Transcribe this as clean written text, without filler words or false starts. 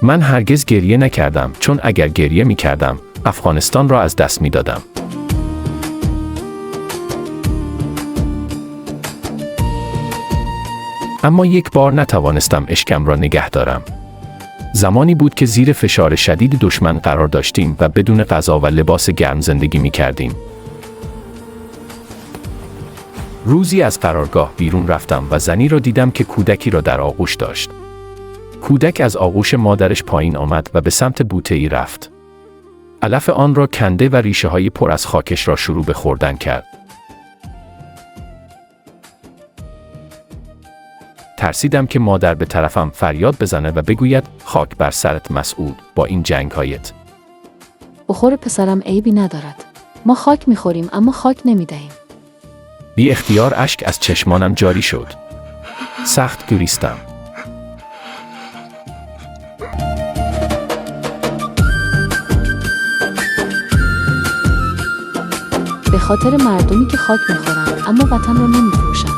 من هرگز گریه نکردم، چون اگر گریه می‌کردم، افغانستان را از دست می‌دادم. اما یک بار نتوانستم اشکم را نگه دارم. زمانی بود که زیر فشار شدید دشمن قرار داشتیم و بدون غذا و لباس گرم زندگی می‌کردیم. روزی از قرارگاه بیرون رفتم و زنی را دیدم که کودکی را در آغوش داشت. کودک از آغوش مادرش پایین آمد و به سمت بوته‌ای رفت. علف آن را کنده و ریشه‌های پر از خاکش را شروع به خوردن کرد. ترسیدم که مادر به طرفم فریاد بزنه و بگوید خاک بر سرت مسعود با این جنگ‌هایت. بخور پسرم، عیبی ندارد. ما خاک می‌خوریم اما خاک نمی‌دهیم. بی اختیار اشک از چشمانم جاری شد. سخت گریستم. به خاطر مردمی که خاک می‌خورند اما وطن را نمی‌فروشند.